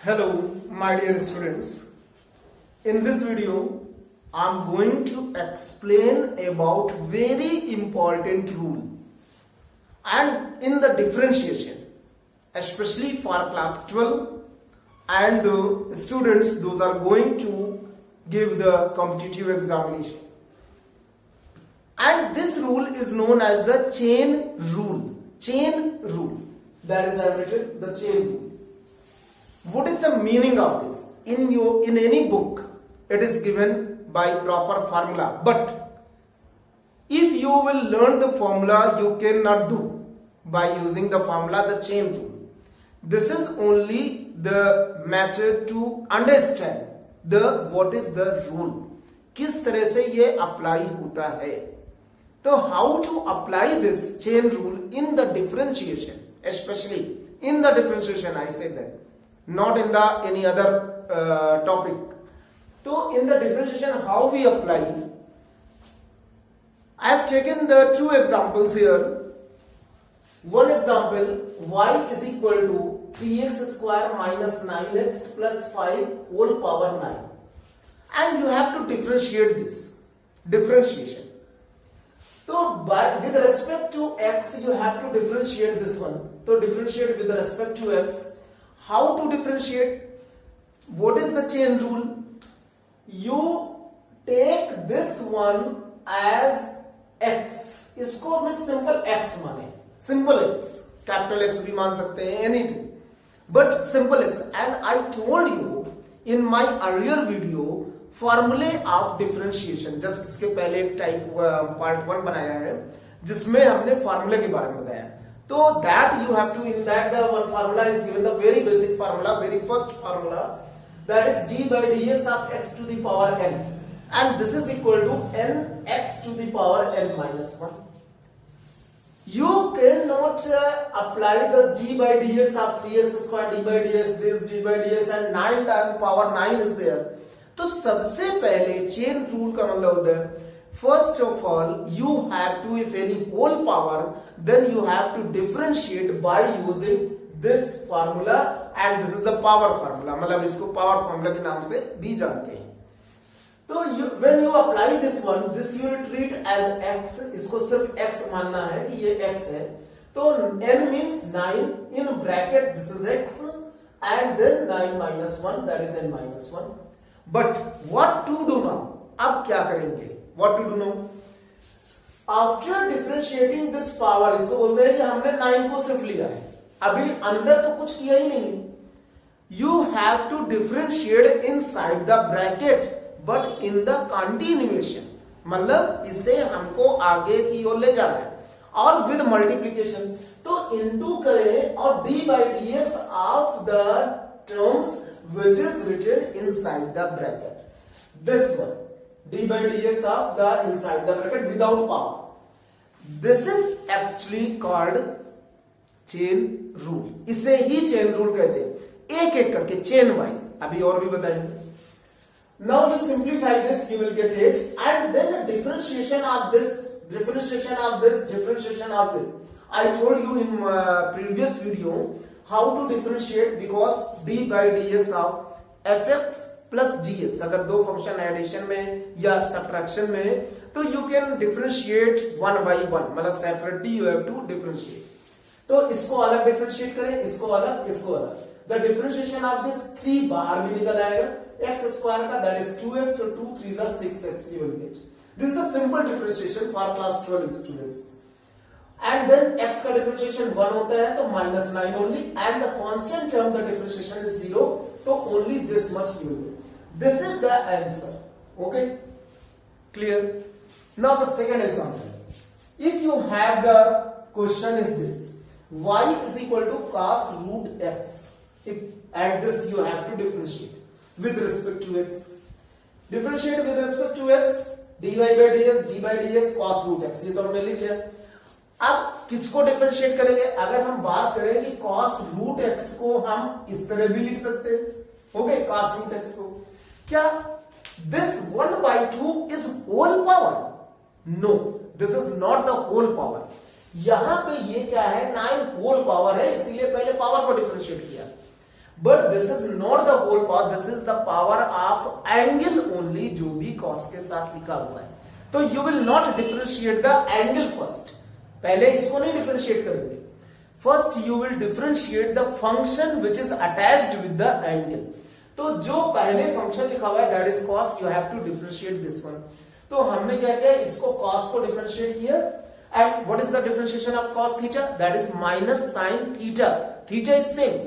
Hello, my dear students. In this video, I am going to explain about very important rule and in the differentiation, especially for class 12 and students those are going to give the competitive examination. And this rule is known as the chain rule. Chain rule. That is I have written the chain rule. What is the meaning of this? In any book, it is given by proper formula. But if you will learn the formula, you cannot do by using the formula, the chain rule. This is only the method to understand the what is the rule. किस तरह से ये apply होता है. So how to apply this chain rule in the differentiation, especially in the differentiation, I say that. Not in the any other topic. So in the differentiation, how we apply? I have taken the two examples here. One example, y is equal to 3x square minus 9x plus 5 whole power 9. And you have to differentiate this. Differentiation. So with respect to x, you have to differentiate this one. So differentiate with respect to x. How to differentiate? What is the chain rule? You take this one as x. इसको मैं simple x माने. Simple x. Capital X भी मान सकते हैं, anything. But simple x. And I told you in my earlier video, formulae of differentiation. Just इसके पहले एक type part 1 बनाया है, जिसमें हमने formula के बारे में बताया. So that you have to, in that one formula is given the very basic formula, very first formula, that is d by dx of x to the power n, and this is equal to n x to the power n minus 1. You cannot apply this d by dx of 3x square d by dx, this d by dx, and 9 times power 9 is there. तो सबसे पहले chain rule का मतलब होता है, first of all, you have to, if any whole power, then you have to differentiate by using this formula, and this is the power formula. मतलब इसको power formula के नाम से भी जानते हैं. तो when you apply this one, this you will treat as x. इसको सिर्फ x मानना है कि ये x है. तो n means 9 in bracket. This is x, and then 9 minus 1, that is n minus 1. But what to do now? अब क्या करेंगे? What to do now? After differentiating this power, इसको बोलते हैं कि हमने 9 को सिर्फ लिया है, अभी अंदर तो कुछ किया ही नहीं. You have to differentiate inside the bracket, but in the continuation. मतलब इसे हमको आगे की ओर ले जाना है, और with multiplication. तो into करें और d by dx of the terms which is written inside the bracket. This one. d by dx of the inside the bracket without power. This is actually called chain rule. इसे ही chain rule कहते हैं. एक एक करके chain wise. अभी और भी बताएंगे. Now you simplify this, you will get it, and then a differentiation of this, differentiation of this, differentiation of this. I told you in previous video how to differentiate, because d by dx of fx plus gx, अगर दो function addition में या subtraction में, तो you can differentiate one by one, मतलब separately you have to differentiate. तो इसको अलग डिफरेंशिएट करें, इसको अलग, इसको अलग. द डिफरेंशिएशन ऑफ दिस 3 बाहर भी निकल आएगा, x स्क्वायर का, दैट इज 2x, तो 2 3 are 6x you will get. This is the simple differentiation for class 12 students. And then x का डिफरेंशिएशन 1 होता है, तो -9 only, and the constant term the differentiation is 0, so only this much you will get. This is the answer. Okay? Clear? Now the second example. If you have the question is this, y is equal to cos root x. And this you have to differentiate with respect to x. Differentiate with respect to x, dy by dx, d by dx, cos root x. ये तो हमने लिख लिया. अब किसको differentiate करेंगे? अगर हम बात करें कि cos root x को हम इस तरह भी लिख सकते हैं. ओके, cos root x को क्या this 1 by 2 is whole power? No, this is not the whole power. यहां पे ये क्या है? 9 whole power है, इसीलिए पहले पावर को डिफरेंशिएट किया. But this is not the whole power, this is the power of angle only, जो भी कॉस के साथ लिखा हुआ है। तो you will not differentiate the angle first, पहले इसको नहीं डिफरेंशिएट करेंगे। First you will differentiate the function which is attached with the angle. तो जो पहले फंक्शन लिखा हुआ है that is cos, you have to differentiate this one. तो हमने क्या किया, इसको कॉस को डिफरेंशिएट किया, and what is the differentiation of cos theta, that is minus sine theta, theta is same,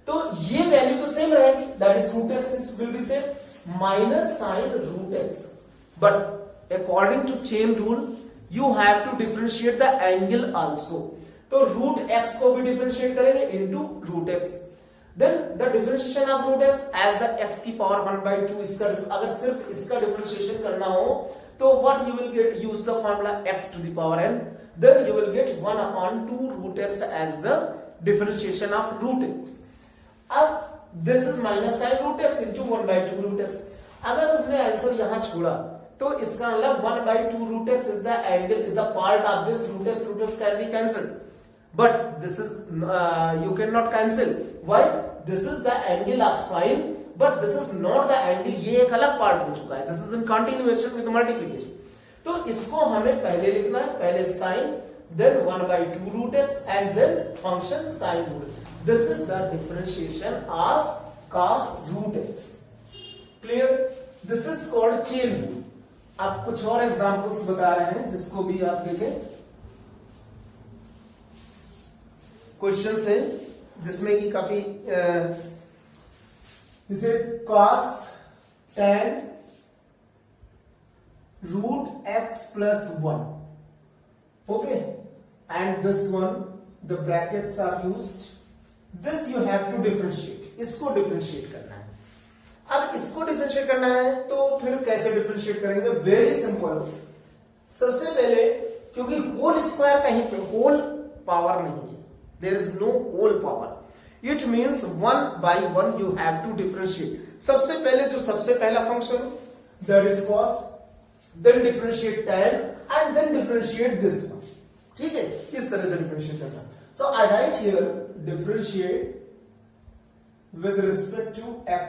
तो ये वैल्यू तो सेम रहेगी, that is root X will be same, minus sine root X. But according to chain rule you have to differentiate the angle also. तो root X को भी differentiate करेंगे into root x, then the differentiation of root x as the x की power 1/2। इसका अगर सिर्फ इसका differentiation करना हो तो what you will get, use the formula x to the power n, then you will get 1/2 root x as the differentiation of root x. अब this is minus sine root x into 1/2 root x. अगर तुमने answer यहां छोड़ा तो इसका मतलब 1/2 root x is the angle, is the part of this root x can B cancelled, but this is you cannot cancel. Why? This is the angle of sine, but this is not the angle, ये एक अलग part हो चुका है, this is in continuation with multiplication। तो इसको हमें पहले लिखना है, पहले sin, then 1/2 root x and then function sin root x. This is the differentiation of cos root x. Clear? This is called chain rule। अब कुछ और एग्जांपल्स बता रहे हैं जिसको भी आप देखें, क्वेश्चन है जिसमें कि काफी जैसे cos tan root x plus 1, okay, and this one the brackets are used, this you have to differentiate, इसको differentiate करना है। अब इसको differentiate करना है तो फिर कैसे differentiate करेंगे, वेरी सिंपल। सबसे पहले क्योंकि होल स्क्वायर कहीं पे होल पावर नहीं है, there is no whole power, it means 1/1 you have to differentiate। सबसे पहले जो सबसे पहला function that is cos, then differentiate tan and then differentiate this one, ठीक है, इस तरह से differentiate करना। so I write here differentiate with respect to x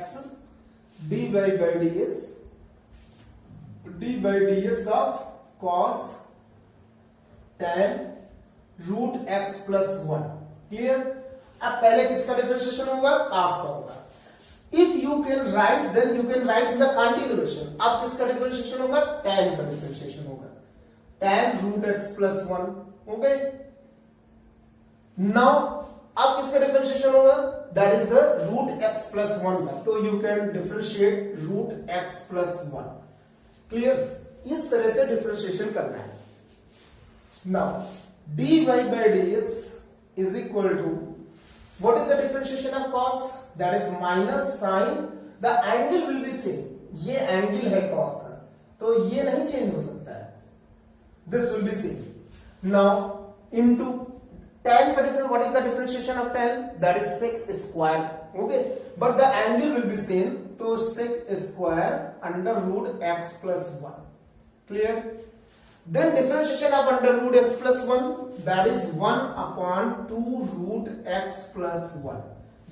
dy by dx, d by dx of cos tan root x plus 1। Clear? अब पहले किसका differentiation होगा, cos का होगा। If you can write then you can write in the continuation. अब किसका differentiation होगा, tan का डिफरेंशिएशन होगा, tan root x plus 1, okay. Now अब किसका डिफरेंशिएशन होगा, that is the root x plus 1 का, तो you can differentiate root x plus 1। Clear? इस तरह से डिफरेंशिएशन करना है। Now dy by dx is equal to, what is the differentiation of cos, that is minus sin, the angle will be same, ये angle है cos का तो ये नहीं चेंज हो सकता है, this will be same। now into tan का difference, what is the differentiation of tan, that is sec square, okay, but the angle will be same, तो sec square under root x plus 1। clear? Then differentiation of under root x plus 1, that is 1/2 root x plus 1।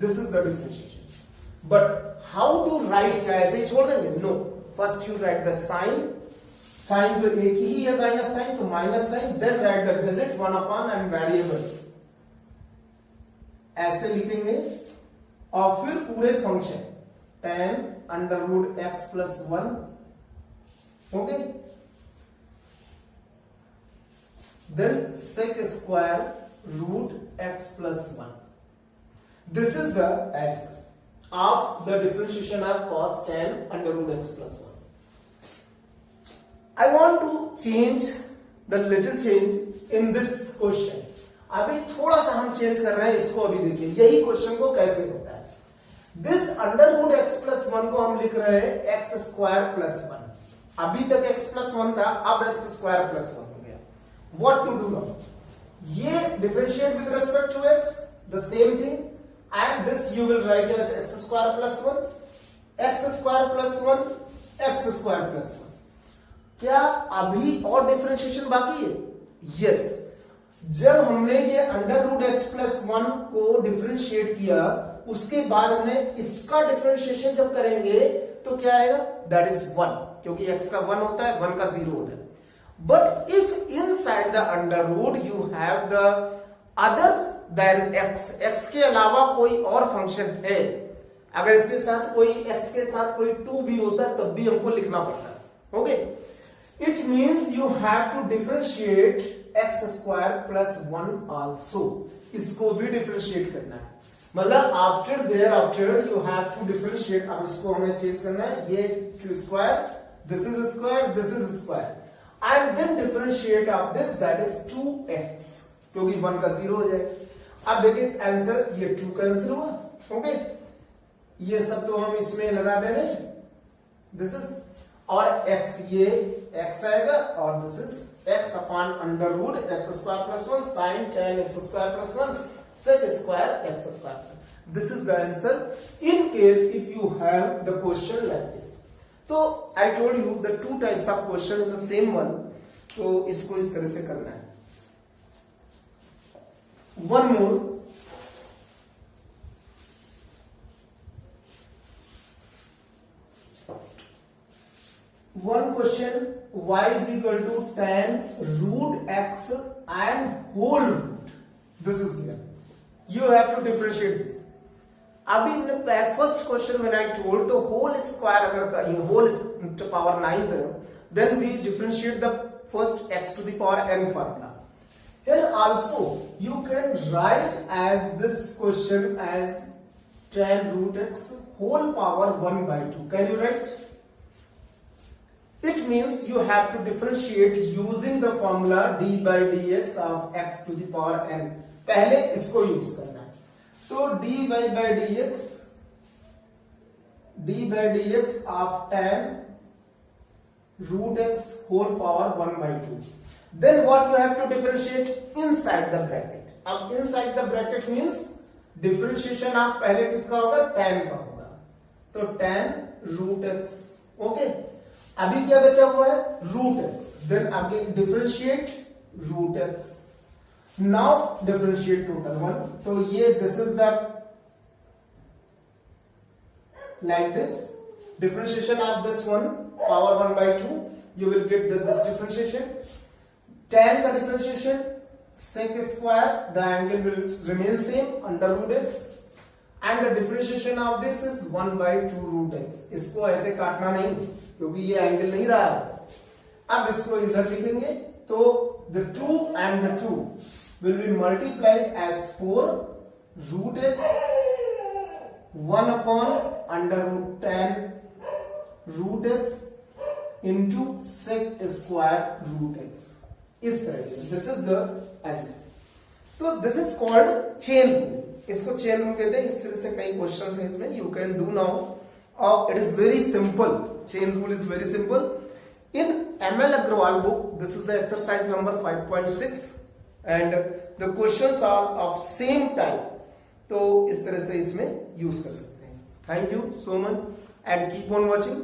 This is the differentiation। But how to write, क्या ऐसे ही छोड़ देंगे? No, first you write the sign, sign तो एक ही है minus sine, तो minus sine, then write the digit 1 and variable, ऐसे लिखेंगे, और फिर पूरे function tan under root x plus 1, okay, then sec square root x plus 1। This is the answer of the differentiation of cos tan under root x plus 1। I want to change the little change in this question। अभी थोड़ा सा हम change कर रहे हैं इसको, अभी देखिए यही क्वेश्चन को कैसे होता है। This under root x plus 1 को हम लिख रहे हैं x square plus 1। अभी तक x plus 1 था, अब x square plus 1 हो गया। What to do now? ये differentiate with respect to x, the same thing, and this you will write as x square plus 1, x square plus 1, x square plus 1। क्या अभी और differentiation बाकी है? Yes. जब हमने ये under root x plus 1 one को डिफरेंशिएट किया, उसके बाद हमने इसका डिफरेंशिएशन जब करेंगे तो क्या आएगा, दैट इज 1, क्योंकि x का 1 होता है, 1 का 0 होता है. But if inside the under root you have the other then x के अलावा कोई और फंक्शन है, अगर इसके साथ कोई x के साथ कोई 2 भी होता तब भी हमको लिखना पड़ता है. Okay, it means you have to differentiate x square plus 1 also. इसको भी डिफरेंशिएट करना है, मतलब after you have to differentiate. अब इसको हमें चेंज करना है, ये 2 square, this is square, this is square, and then differentiate of this, that is 2x, क्योंकि 1 का 0 हो जाए. अब देखिए आंसर, ये 2 कैंसिल हुआ. ओके, ये सब तो हम इसमें लगा दे रहे, दिस इज, और x, ये x आएगा, और this is x upon under root x square plus 1 sine tan x square plus 1 sec square x square. This is the answer in case if you have the question like this. तो I told you the 2 types of question in the same one, तो इसको इस तरह से करना है. One more, one question, y is equal to tan root x and whole root. This is clear. You have to differentiate this. अभी in the first question when I told the whole square अगर whole to power 9 there, then we differentiate the first x to the power n formula. Here also you can write as this question as tan root x whole power 1 by 2. Can you write? It means you have to differentiate using the formula d by dx of x to the power n. पहले इसको use करना है, तो d by dx of tan root x whole power 1 by 2. Then what you have to differentiate inside the bracket. अब inside the bracket means differentiation आप पहले किसका होगा, tan का होगा, तो tan root x. ओके, अभी क्या बचा हुआ है, रूट एक्स. देन आगे differentiate root x. Now differentiate total 1. तो ये this is the like this differentiation of this one power 1 by 2. You will get this differentiation. tan का differentiation sec square, the angle will remain same under root x, and the differentiation of this is 1 by 2 root x. इसको ऐसे काटना नहीं क्योंकि ये angle नहीं रहा है. अब इसको इधर लिखेंगे, तो the 2 and the 2 will be multiplied as 4 root x 1 upon under root tan root x into sec square root x. इस तरह से दिस इज द आंसर. तो this is called chain rule. इसको चेन रूल कहते हैं. इस तरह से कई क्वेश्चंस हैं इसमें, you can do now. It is very simple. Chain rule is very simple. In ML Agrawal book, this is the exercise number 5.6, and the questions are of same type. तो इस तरह से इसमें यूज कर सकते हैं. Thank you so much and keep on watching.